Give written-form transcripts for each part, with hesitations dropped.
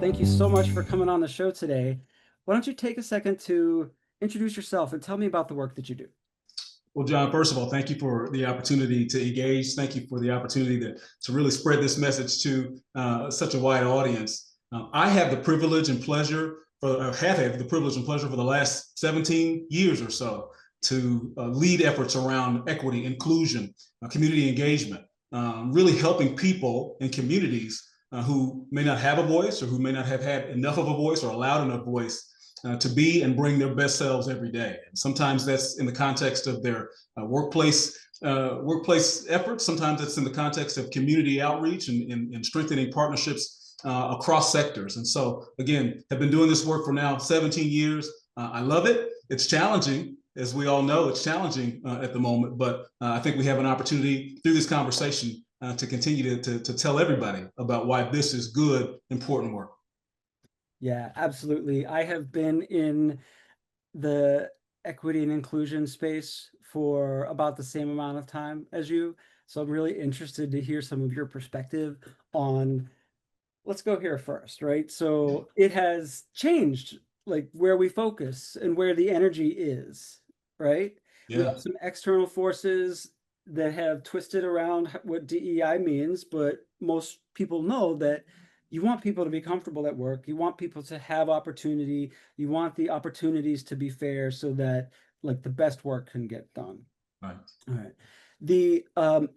thank you so much for coming on the show today. Why don't you take a second to introduce yourself and tell me about the work that you do? Well, John, first of all, thank you for the opportunity to engage. Thank you for the opportunity to really spread this message to such a wide audience. I have the privilege and pleasure, have had the privilege and pleasure for the last 17 years or so to lead efforts around equity, inclusion, community engagement, really helping people in communities who may not have a voice or who may not have had enough of a voice or allowed enough voice to be and bring their best selves every day. And sometimes that's in the context of their workplace efforts. Sometimes it's in the context of community outreach and strengthening partnerships across sectors. And so, again, have been doing this work for now 17 years. I love it. It's challenging. As we all know, it's challenging at the moment, but I think we have an opportunity through this conversation to continue to tell everybody about why this is good, important work. Yeah, absolutely. I have been in the equity and inclusion space for about the same amount of time as you. So I'm really interested to hear some of your perspective on, let's go here first, right? So it has changed, like where we focus and where the energy is, right? We Yeah. have some external forces that have twisted around what DEI means, but most people know that you want people to be comfortable at work. You want people to have opportunity. You want the opportunities to be fair so that like the best work can get done. Right. All right. The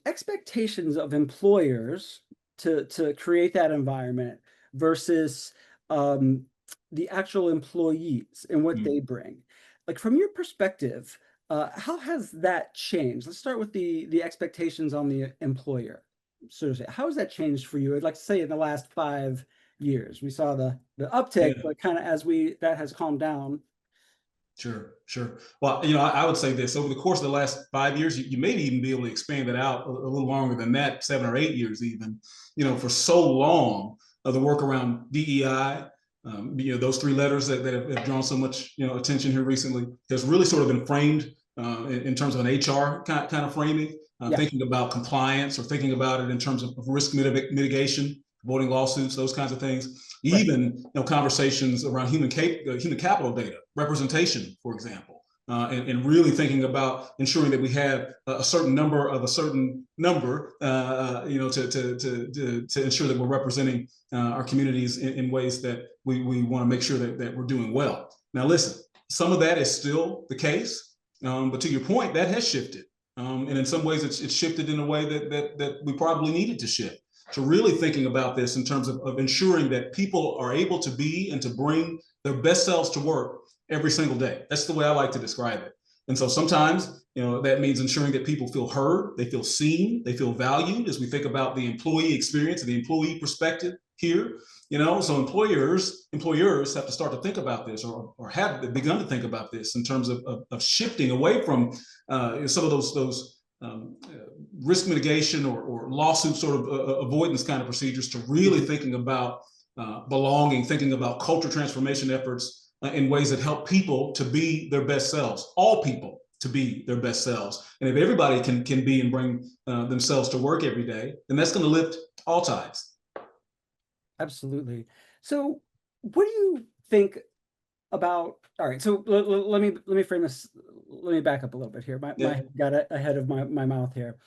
expectations of employers to create that environment versus the actual employees and what they bring. Like from your perspective, how has that changed? Let's start with the expectations on the employer. So how has that changed for you? I'd like to say in the last 5 years, we saw the uptick, Yeah. but kind of as that has calmed down. Sure, sure. Well, I would say this over the course of the last 5 years, you may even be able to expand it out a little longer than that, 7 or 8 years even. For so long, the work around DEI, those three letters that have drawn so much, attention here recently, has really sort of been framed in terms of an HR kind of framing, Yeah. thinking about compliance or thinking about it in terms of risk mitigation, avoiding lawsuits, those kinds of things. Right. Even conversations around human capital data, representation, for example, and really thinking about ensuring that we have a certain number of a certain number, to ensure that we're representing our communities in ways that we want to make sure that we're doing well. Now, listen, some of that is still the case, but to your point, that has shifted, and in some ways, it's shifted in a way that we probably needed to shift. To really thinking about this in terms of ensuring that people are able to be and to bring their best selves to work every single day. That's the way I like to describe it. And so sometimes, that means ensuring that people feel heard, they feel seen, they feel valued as we think about the employee experience and the employee perspective here. So employers have to start to think about this or have begun to think about this in terms of shifting away from some of those risk mitigation or lawsuit sort of avoidance kind of procedures to really thinking about belonging, thinking about culture transformation efforts in ways that help people to be their best selves, all people to be their best selves. And if everybody can be and bring themselves to work every day, then that's going to lift all tides. Absolutely. So what do you think about, all right, so let me frame this, let me back up a little bit here. My got ahead of my mouth here.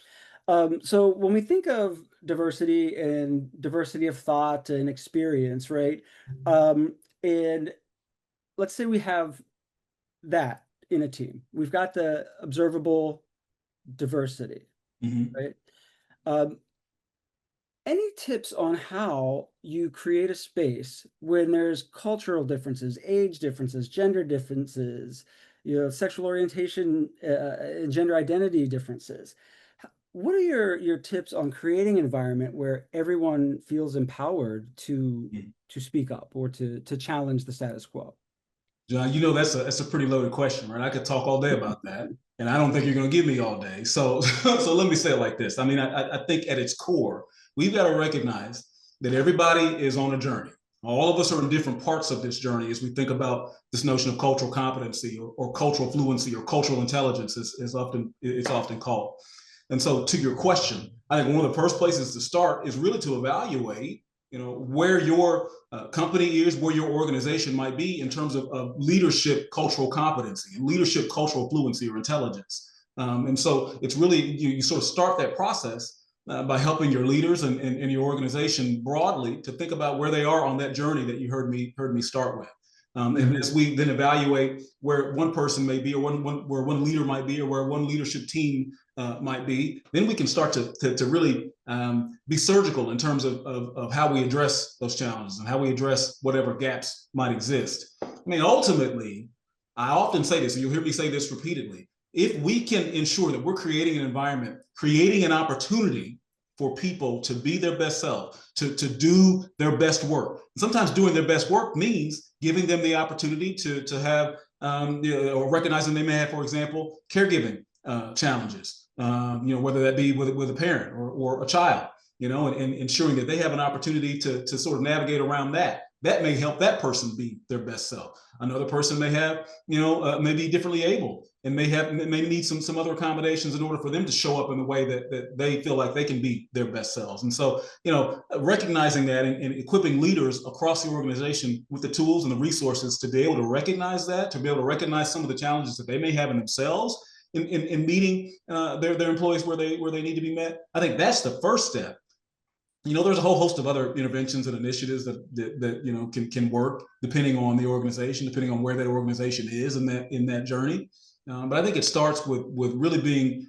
So when we think of diversity and diversity of thought and experience, right? And let's say we have that in a team. We've got the observable diversity, right? Any tips on how you create a space when there's cultural differences, age differences, gender differences, sexual orientation, and gender identity differences? What are your tips on creating an environment where everyone feels empowered to speak up or to challenge the status quo? John, that's a pretty loaded question, right? I could talk all day about that, and I don't think you're going to give me all day. So let me say it like this. I mean, I think at its core, we've got to recognize that everybody is on a journey. All of us are in different parts of this journey as we think about this notion of cultural competency or cultural fluency or cultural intelligence, as it's often called. And so to your question, I think one of the first places to start is really to evaluate where your company is, where your organization might be in terms of leadership cultural competency and leadership cultural fluency or intelligence. And so it's really, you sort of start that process by helping your leaders and your organization broadly to think about where they are on that journey that you heard me start with. And as we then evaluate where one person may be, or where one leader might be, or where one leadership team might be, then we can start to really be surgical in terms of how we address those challenges and how we address whatever gaps might exist. I mean, ultimately, I often say this, and you'll hear me say this repeatedly, if we can ensure that we're creating an environment, creating an opportunity for people to be their best self, to do their best work. Sometimes doing their best work means giving them the opportunity to have, or recognizing they may have, for example, caregiving challenges, whether that be with a parent or a child, and ensuring that they have an opportunity to sort of navigate around that. That may help that person be their best self. Another person may have, may be differently able and may need some other accommodations in order for them to show up in the way that they feel like they can be their best selves. And so, recognizing that and equipping leaders across the organization with the tools and the resources to be able to recognize that, to be able to recognize some of the challenges that they may have in themselves in meeting their employees where they need to be met. I think that's the first step. There's a whole host of other interventions and initiatives that can work depending on the organization, depending on where that organization is in that journey. But I think it starts with really being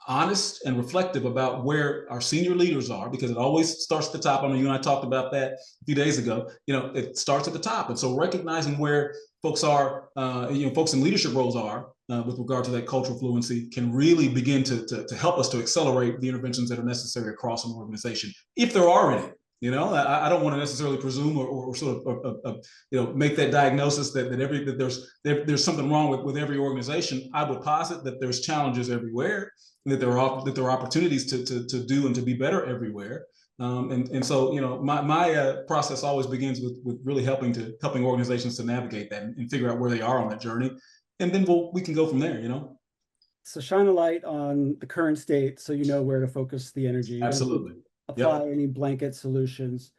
honest and reflective about where our senior leaders are, because it always starts at the top. I know you and I talked about that a few days ago. It starts at the top, and so recognizing where folks are, folks in leadership roles are with regard to that cultural fluency can really begin to help us to accelerate the interventions that are necessary across an organization, if there are any. I don't want to necessarily presume or sort of make that diagnosis that there's something wrong with every organization. I would posit that there's challenges everywhere, and that there are opportunities to do and to be better everywhere. And so my process always begins with really helping organizations to navigate that and figure out where they are on that journey, and then we can go from there. So shine a light on the current state, so you know where to focus the energy. Absolutely. Apply any blanket solutions.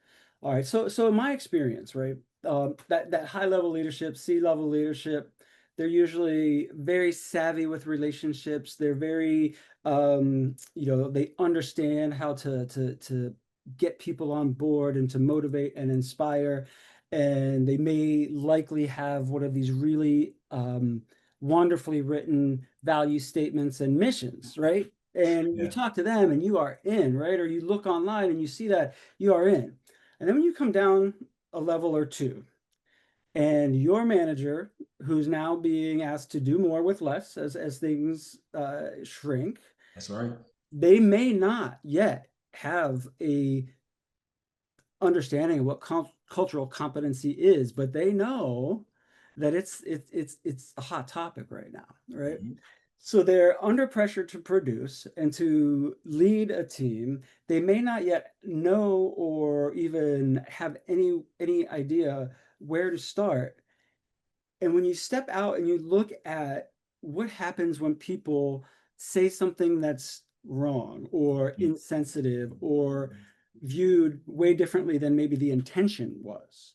All right. So in my experience, right, that high level leadership, C-level leadership, they're usually very savvy with relationships. They're very, they understand how to get people on board and to motivate and inspire. And they may likely have one of these really wonderfully written value statements and missions, right? And you talk to them and you are in, right? Or you look online and you see that, you are in. And then when you come down a level or two, and your manager, who's now being asked to do more with less as things shrink. That's right. They may not yet have a understanding of what cultural competency is, but they know that it's a hot topic right now, right? Mm-hmm. So they're under pressure to produce and to lead a team. They may not yet know or even have any idea where to start. And when you step out and you look at what happens when people say something that's wrong or insensitive or viewed way differently than maybe the intention was,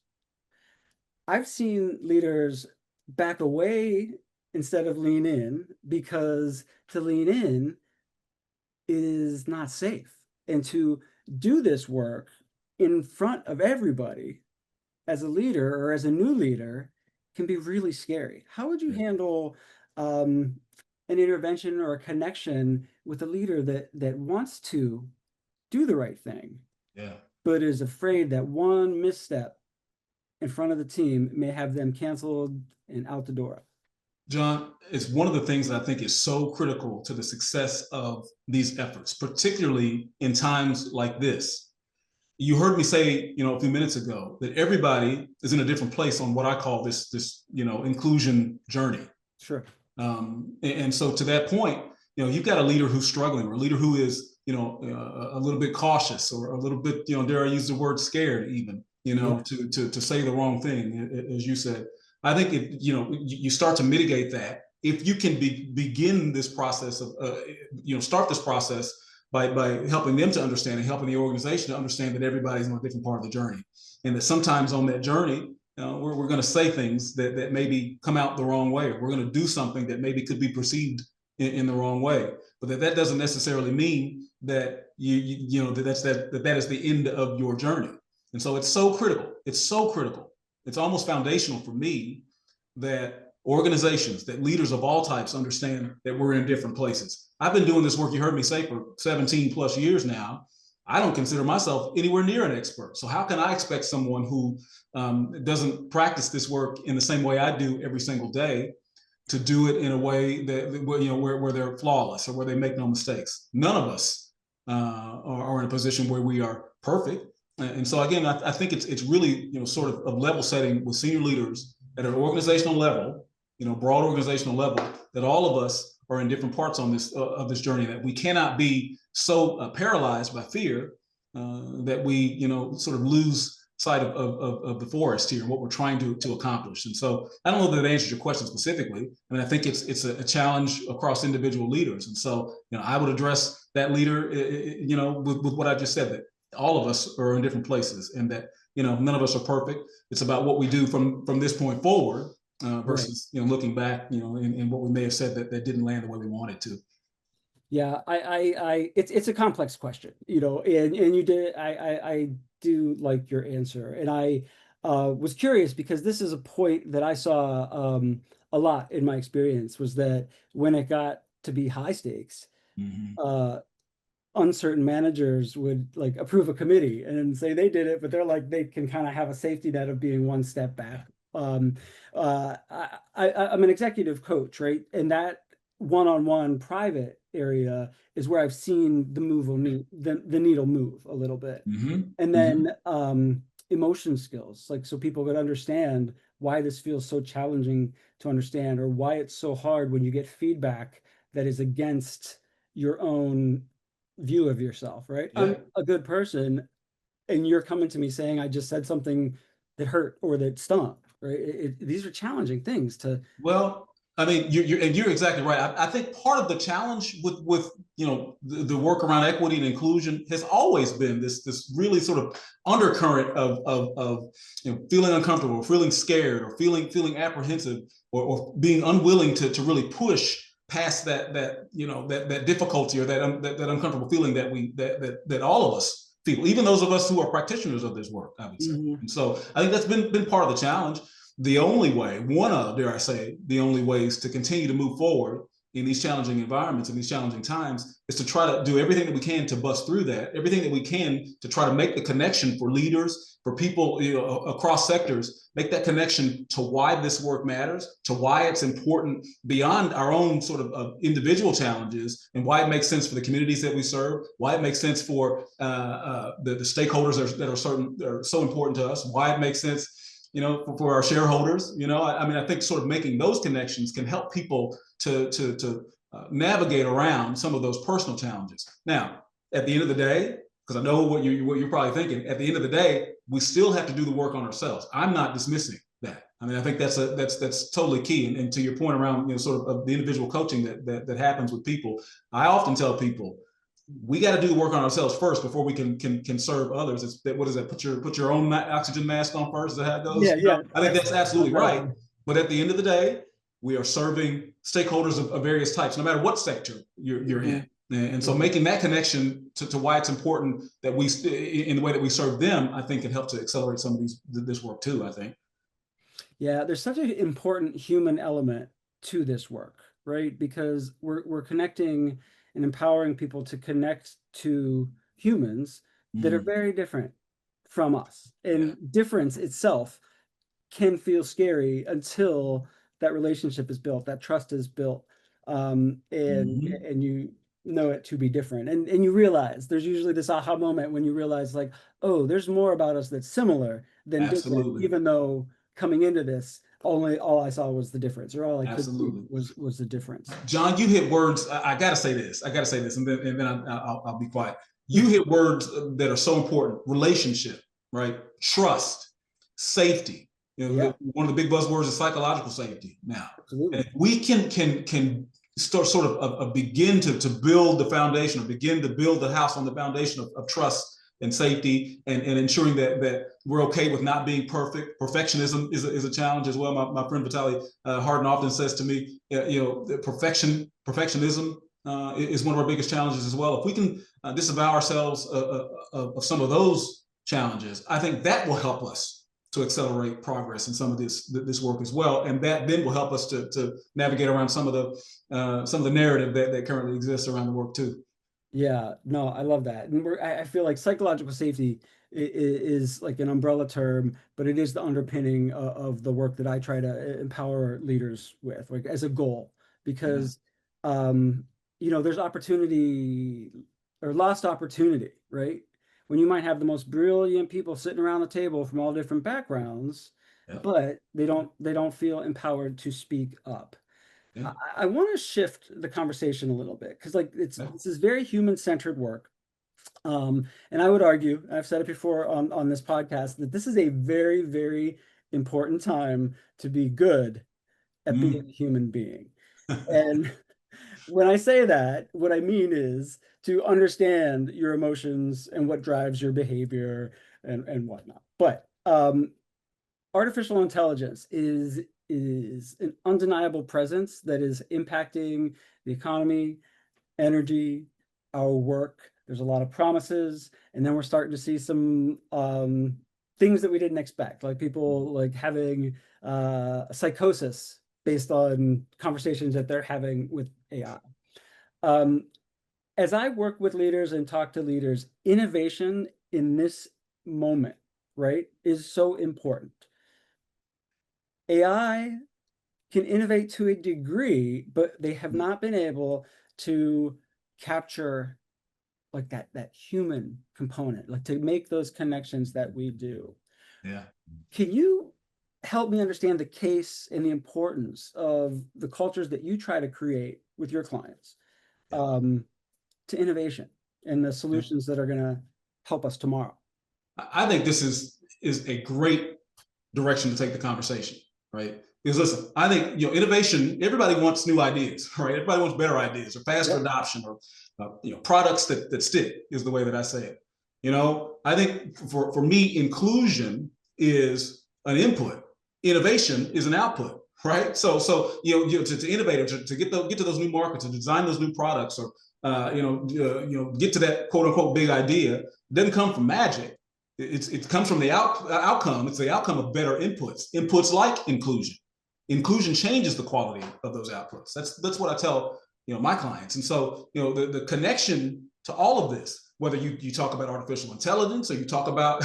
I've seen leaders back away instead of lean in, because to lean in is not safe. And to do this work in front of everybody as a leader or as a new leader can be really scary. How would you handle an intervention or a connection with a leader that wants to do the right thing, but is afraid that one misstep in front of the team may have them canceled and out the door? John, it's one of the things that I think is so critical to the success of these efforts, particularly in times like this. You heard me say, a few minutes ago, that everybody is in a different place on what I call this inclusion journey. Sure. And so to that point, you've got a leader who's struggling, or a leader who is, a little bit cautious, or a little bit, dare I use the word scared even, to say the wrong thing, as you said. I think you start to mitigate that if you can begin this process of, start this process by helping them to understand and helping the organization to understand that everybody's on a different part of the journey, and that sometimes on that journey, we're going to say things that maybe come out the wrong way, or we're going to do something that maybe could be perceived in the wrong way, but that doesn't necessarily mean that that is the end of your journey. And so it's so critical. It's so critical. It's almost foundational for me that organizations, that leaders of all types understand that we're in different places. I've been doing this work, you heard me say, for 17 plus years now. I don't consider myself anywhere near an expert. So how can I expect someone who doesn't practice this work in the same way I do every single day to do it in a way that, where they're flawless or where they make no mistakes? None of us are in a position where we are perfect. And so again, I think it's really, sort of level setting with senior leaders at an organizational level, broad organizational level, that all of us are in different parts on this of this journey, that we cannot be so paralyzed by fear that we, sort of lose sight of the forest here and what we're trying to accomplish. And so I don't know that answers your question specifically. I mean, I think it's a challenge across individual leaders. And so, I would address that leader, with what I just said, that all of us are in different places, and that, none of us are perfect. It's about what we do from this point forward versus, right, looking back, and what we may have said that didn't land the way we wanted to. Yeah, it's a complex question, and you did, I do like your answer. And I was curious because this is a point that I saw a lot in my experience, was that when it got to be high stakes, uncertain managers would like approve a committee and say they did it, but they're like, they can kind of have a safety net of being one step back. I'm an executive coach, right? And that one-on-one private area is where I've seen the needle move a little bit. And then emotion skills, like, so people could understand why this feels so challenging to understand, or why it's so hard when you get feedback that is against your own view of yourself, right? Yeah. I'm a good person, and you're coming to me saying I just said something that hurt or that stung, right? These are challenging things to. Well, I mean, you're exactly right. I think part of the challenge with the work around equity and inclusion has always been this really sort of undercurrent of feeling uncomfortable, or feeling scared, or feeling apprehensive, or being unwilling to really push past that difficulty, or that uncomfortable feeling that all of us feel, even those of us who are practitioners of this work, I would say. And so I think that's been part of the challenge. The only way, dare I say, the only ways to continue to move forward in these challenging environments, in these challenging times, is to try to do everything that we can to bust through that, everything that we can to try to make the connection for leaders, for people across sectors, make that connection to why this work matters, to why it's important beyond our own sort of individual challenges, and why it makes sense for the communities that we serve, why it makes sense for the stakeholders that are so important to us, why it makes sense for our shareholders. I mean, I think sort of making those connections can help people to navigate around some of those personal challenges. Now, at the end of the day, because I know what you're probably thinking, at the end of the day, we still have to do the work on ourselves. I'm not dismissing that. I mean, I think that's totally key. And to your point around sort of the individual coaching that happens with people, I often tell people, we got to do the work on ourselves first before we can serve others. What is that? Put your own oxygen mask on first. Is that how it goes? Yeah. I think that's absolutely right. But at the end of the day, we are serving stakeholders of various types, no matter what sector you're in. And so making that connection to why it's important that we, in the way that we serve them, I think can help to accelerate some of this work too, I think. Yeah, there's such an important human element to this work, right? Because we're connecting and empowering people to connect to humans that are very different from us. And difference itself can feel scary until that relationship is built, that trust is built, and you know it to be different. And you realize there's usually this aha moment when you realize, like, oh, there's more about us that's similar than different, even though coming into this, all I saw was the difference, or all I could see was the difference. John, you hit words. I gotta say this, and then I'll be quiet. You hit words that are so important: relationship, right? Trust, safety. One of the big buzzwords is psychological safety. Now, and if we can sort of begin to build the foundation, or begin to build the house on the foundation of trust and safety, and ensuring that we're okay with not being perfect. Perfectionism is a challenge as well. My friend Vitaly Harden often says to me, perfectionism is one of our biggest challenges as well. If we can disavow ourselves of some of those challenges, I think that will help us to accelerate progress in some of this work as well, and that then will help us to navigate around some of the narrative that currently exists around the work too. Yeah, no, I love that. And I feel like psychological safety is like an umbrella term, but it is the underpinning of the work that I try to empower leaders with, like as a goal, because there's opportunity or lost opportunity, right? When you might have the most brilliant people sitting around the table from all different backgrounds, but they don't feel empowered to speak up. Yeah. I want to shift the conversation a little bit because this is very human-centered work. And I would argue, I've said it before on this podcast, that this is a very, very important time to be good at being a human being. And when I say that, what I mean is to understand your emotions and what drives your behavior and whatnot. But artificial intelligence is an undeniable presence that is impacting the economy, energy, our work. There's a lot of promises, and then we're starting to see some things that we didn't expect, like people like having a psychosis based on conversations that they're having with AI. As I work with leaders and talk to leaders, innovation in this moment, right, is so important. AI can innovate to a degree, but they have not been able to capture like that human component, like to make those connections that we do. Yeah. Can you help me understand the case and the importance of the cultures that you try to create with your clients to innovation and the solutions that are going to help us tomorrow? I think this is a great direction to take the conversation, right? Because listen, I think innovation. Everybody wants new ideas, right? Everybody wants better ideas or faster adoption, or products that stick is the way that I say it. I think for me, inclusion is an input. Innovation is an output, right? So to innovate, to get to those new markets, to design those new products, or get to that quote unquote big idea, doesn't come from magic. It comes from the outcome. It's the outcome of better inputs like inclusion. Inclusion changes the quality of those outputs. That's what I tell my clients. And so the connection to all of this, whether you talk about artificial intelligence or you talk about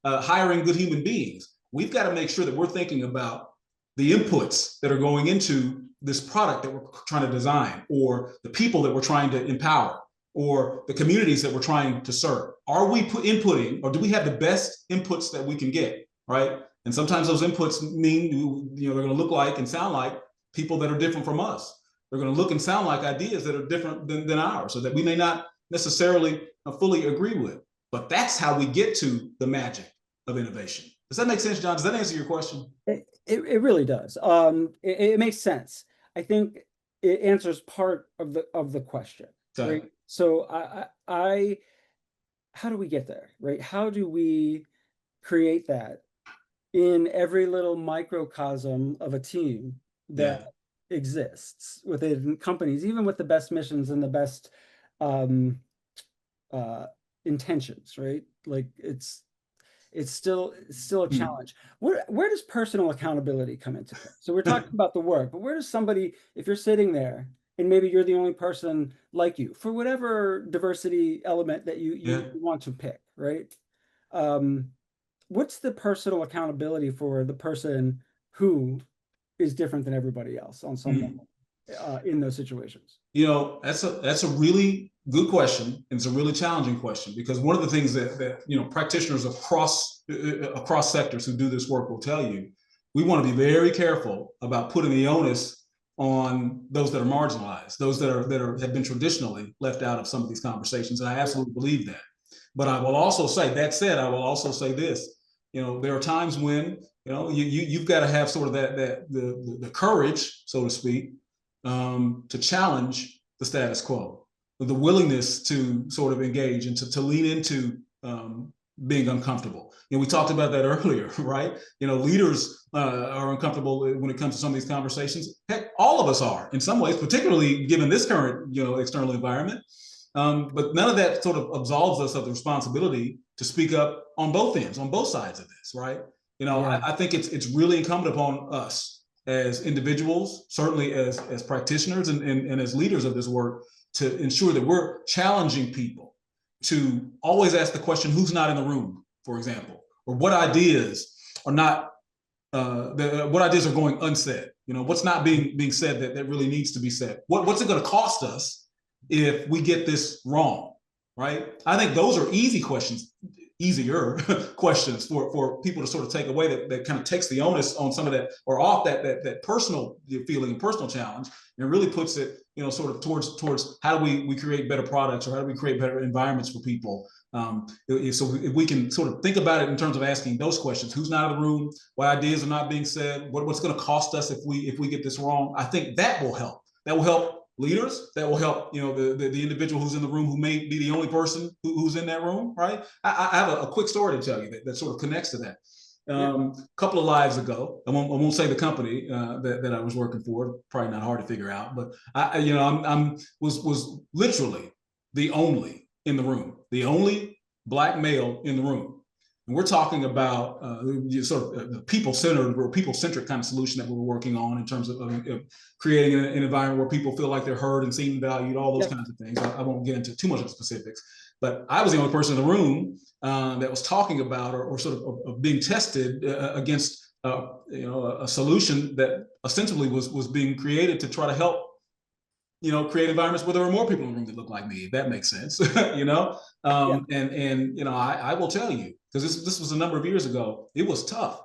hiring good human beings, we've got to make sure that we're thinking about the inputs that are going into this product that we're trying to design, or the people that we're trying to empower, or the communities that we're trying to serve. Are we inputting, or do we have the best inputs that we can get, right? And sometimes those inputs mean they're going to look like and sound like people that are different from us. They're going to look and sound like ideas that are different than ours, so that we may not necessarily fully agree with. But that's how we get to the magic of innovation. Does that make sense, John? Does that answer your question? It really does. It makes sense. I think it answers part of the question. Right? So how do we get there, right? How do we create that in every little microcosm of a team that exists within companies, even with the best missions and the best intentions, right? Like it's still a challenge. Where does personal accountability come into play? So we're talking about the work, but where does somebody, if you're sitting there and maybe you're the only person like you, for whatever diversity element that you want to pick, right? What's the personal accountability for the person who is different than everybody else on some level in those situations? That's a really good question, and it's a really challenging question, because one of the things that practitioners across sectors who do this work will tell you, we want to be very careful about putting the onus on those that are marginalized, those that have been traditionally left out of some of these conversations, and I absolutely believe that. But I will also say, that said, I will also say this: there are times when you've got to have sort of the courage, so to speak, to challenge the status quo, the willingness to sort of engage and to lean into being uncomfortable. We talked about that earlier, right? Leaders are uncomfortable when it comes to some of these conversations. Heck, all of us are in some ways, particularly given this current, external environment. But none of that sort of absolves us of the responsibility to speak up on both ends, on both sides of this, right? I think it's really incumbent upon us as individuals, certainly as practitioners and as leaders of this work, to ensure that we're challenging people to always ask the question, who's not in the room, for example, or what ideas are not, what ideas are going unsaid? What's not being said that really needs to be said? What's it going to cost us if we get this wrong, right? I think those are easier questions for people to sort of take away, that kind of takes the onus on some of that, or off that personal feeling and personal challenge, and really puts it, sort of towards how do we create better products, or how do we create better environments for people. So if we can sort of think about it in terms of asking those questions, who's not in the room, what ideas are not being said, what's going to cost us if we get this wrong, I think that will help. That will help leaders, that will help, the individual who's in the room, who may be the only person who's in that room, right? I have a quick story to tell you that sort of connects to that. A couple of lives ago, I won't say the company that I was working for, probably not hard to figure out, but I was literally the only in the room, the only Black male in the room. And we're talking about sort of the people-centered or people-centric kind of solution that we were working on in terms of creating an environment where people feel like they're heard and seen, valued, all those kinds of things. I won't get into too much of the specifics, but I was the only person in the room that was talking about or sort of being tested against a solution that ostensibly was being created to try to help create environments where there were more people in the room that look like me, if that makes sense. And I will tell you, because this was a number of years ago, it was tough.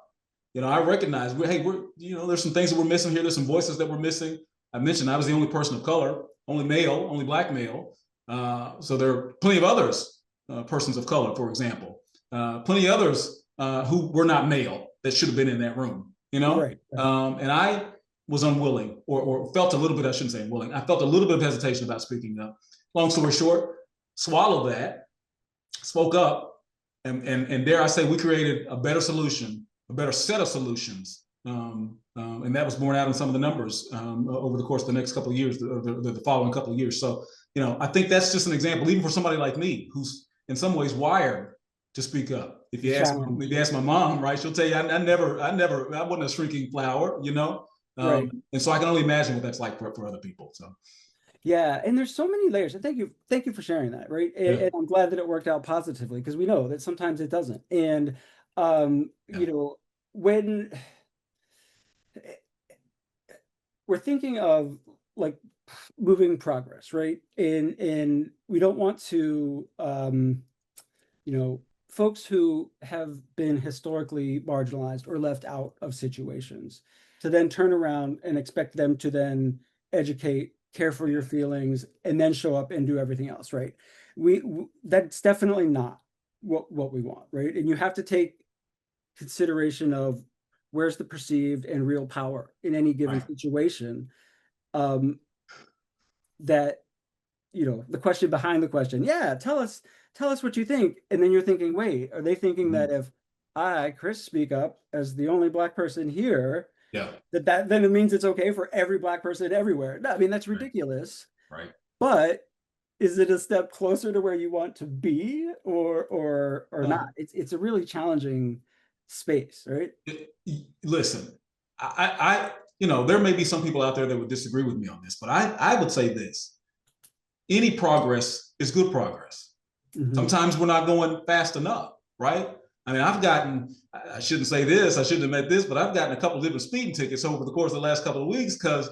I recognize we're there's some things that we're missing here. There's some voices that we're missing. I mentioned I was the only person of color, only male, only Black male. So there are plenty of others, persons of color, for example, plenty of others who were not male that should have been in that room. Right. And I was unwilling, or felt a little bit, I shouldn't say unwilling, I felt a little bit of hesitation about speaking up. Long story short, swallowed that, spoke up, and dare I say, we created a better solution, a better set of solutions. And that was borne out in some of the numbers over the course of the next couple of years, the following couple of years. So, I think that's just an example, even for somebody like me, who's in some ways wired to speak up. If you ask my mom, right, she'll tell you, I wasn't a shrinking flower, right. And so I can only imagine what that's like for other people. So. Yeah, and there's so many layers. And thank you for sharing that, right? And I'm glad that it worked out positively, because we know that sometimes it doesn't. And when we're thinking of like moving progress, right? And we don't want to folks who have been historically marginalized or left out of situations, to then turn around and expect them to then educate, care for your feelings, and then show up and do everything else, right? That's definitely not what we want, right? And you have to take consideration of where's the perceived and real power in any given situation. That the question behind the question, tell us what you think. And then you're thinking, wait, are they thinking that if I, Chris, speak up as the only Black person here, that then it means it's okay for every Black person everywhere? No, I mean, that's ridiculous. Right. But is it a step closer to where you want to be, or not? It's a really challenging space, right? Listen, I there may be some people out there that would disagree with me on this, but I would say this: any progress is good progress. Mm-hmm. Sometimes we're not going fast enough, right? I mean, I shouldn't say this, I shouldn't admit this, but I've gotten a couple of different speeding tickets over the course of the last couple of weeks because,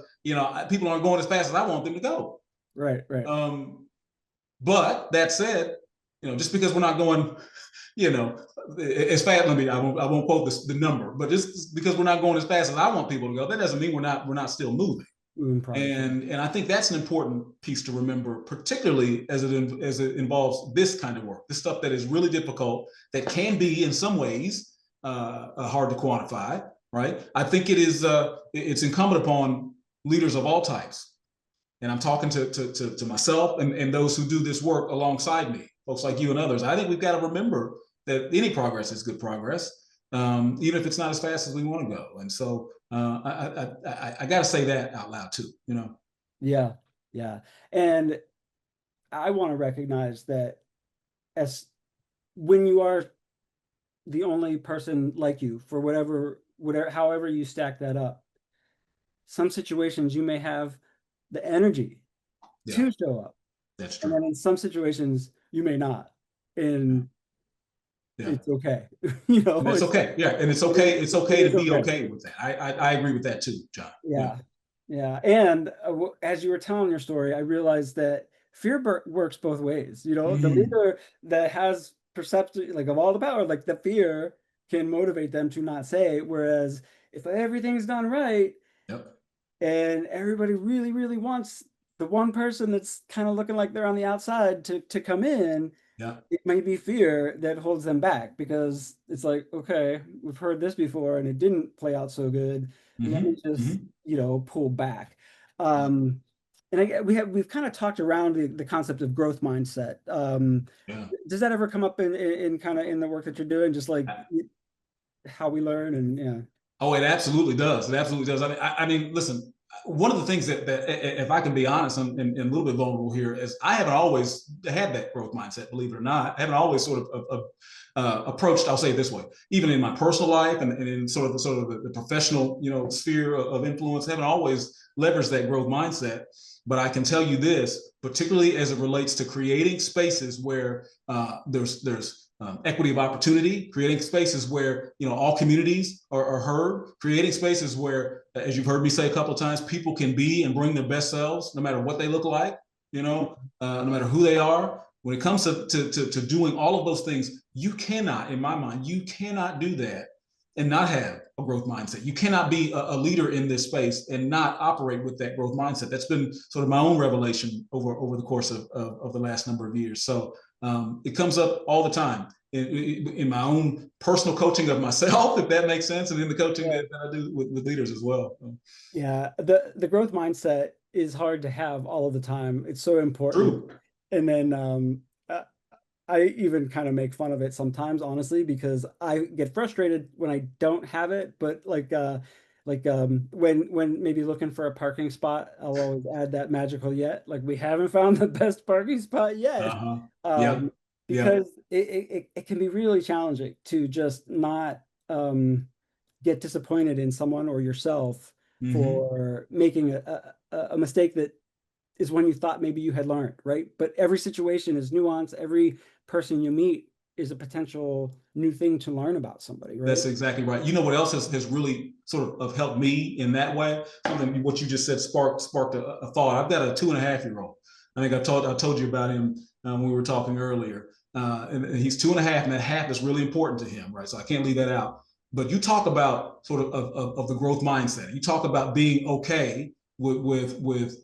people aren't going as fast as I want them to go. Right. But that said, just because we're not going, as fast, I won't quote the number, but just because we're not going as fast as I want people to go, that doesn't mean we're not still moving. And I think that's an important piece to remember, particularly as it involves this kind of work, this stuff that is really difficult, that can be in some ways hard to quantify, right? I think it's incumbent upon leaders of all types and I'm talking to myself and those who do this work alongside me, folks like you and others. I think we've got to remember that any progress is good progress, even if it's not as fast as we want to go. And so I got to say that out loud too, you know? Yeah, yeah. And I want to recognize that as when you are the only person like you for whatever, however you stack that up, some situations you may have the energy to show up. That's And true. then in some situations you may not. And it's okay. And it's okay. Yeah. And it's okay. It's okay to be okay with that. I agree with that too, John. Yeah. Yeah. And as you were telling your story, I realized that fear works both ways. The leader that has perception, like of all the power, like the fear can motivate them to not say. Whereas if everything's done right, and everybody really, really wants the one person that's kind of looking like they're on the outside to come in, it may be fear that holds them back, because it's like, okay, we've heard this before and it didn't play out so good. Let me just, pull back. And we've kind of talked around the concept of growth mindset. Does that ever come up in kind of in the work that you're doing, just like how we learn? And Oh, it absolutely does. It absolutely does. I mean, listen, one of the things that if I can be honest and a little bit vulnerable here, is I haven't always had that growth mindset, believe it or not. I haven't always sort of approached, I'll say it this way, even in my personal life and in sort of the professional, sphere of influence, I haven't always leveraged that growth mindset. But I can tell you this, particularly as it relates to creating spaces where there's equity of opportunity, creating spaces where all communities are heard, creating spaces where, as you've heard me say a couple of times, people can be and bring their best selves, no matter what they look like, no matter who they are. When it comes to doing all of those things, you cannot, in my mind, you cannot do that and not have a growth mindset. You cannot be a leader in this space and not operate with that growth mindset. That's been sort of my own revelation over the course of the last number of years. So it comes up all the time in my own personal coaching of myself, if that makes sense, and in the coaching that I do with leaders as well. Yeah, the growth mindset is hard to have all of the time. It's so important. True. And then I even kind of make fun of it sometimes, honestly, because I get frustrated when I don't have it. But when maybe looking for a parking spot, I'll always add that magical yet. Like, we haven't found the best parking spot yet. Because it can be really challenging to just not get disappointed in someone or yourself for making a mistake that is one you thought maybe you had learned, right? But every situation is nuanced. Every person you meet is a potential new thing to learn about somebody, right? That's exactly right. You know what else has really sort of helped me in that way? Something what you just said sparked a thought. I've got a 2.5-year-old. I think I told you about him when we were talking earlier. And he's 2.5, and that half is really important to him, right? So I can't leave that out. But you talk about sort of the growth mindset. You talk about being okay with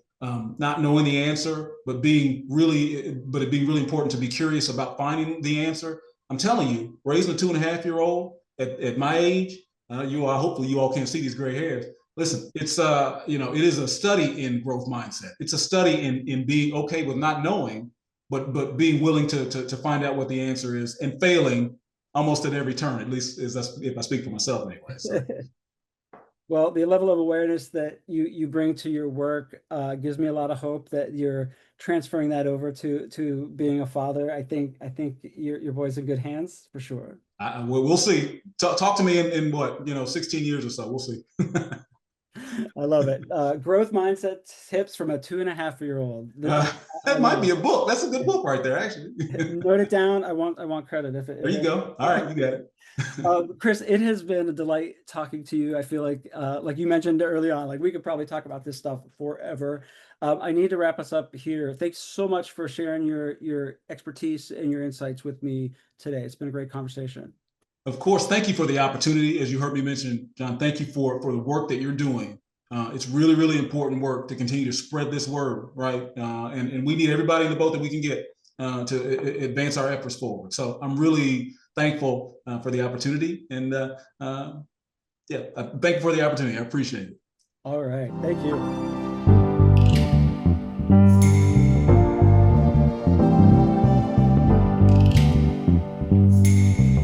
not knowing the answer, but it being really important to be curious about finding the answer. I'm telling you, raising a 2.5-year-old at my age, hopefully you all can't see these gray hairs. Listen, it's it is a study in growth mindset. It's a study in being okay with not knowing, but being willing to find out what the answer is, and failing almost at every turn, at least if I speak for myself anyway. So. Well, the level of awareness that you bring to your work gives me a lot of hope that you're transferring that over to being a father. I think your boy's in good hands for sure. We'll see. Talk to me in what 16 years or so. We'll see. I love it. Growth mindset tips from a 2.5-year-old. That might be a book. That's a good book right there, actually. Note it down. I want credit if it. There you go. All right, you got it. Chris, it has been a delight talking to you. I feel like you mentioned early on, like we could probably talk about this stuff forever. I need to wrap us up here. Thanks so much for sharing your expertise and your insights with me today. It's been a great conversation. Of course, thank you for the opportunity. As you heard me mention, John, thank you for the work that you're doing. It's really, really important work to continue to spread this word, right? And we need everybody in the boat that we can get to advance our efforts forward. So I'm really thankful for the opportunity, and thank you for the opportunity. I appreciate it. All right, thank you.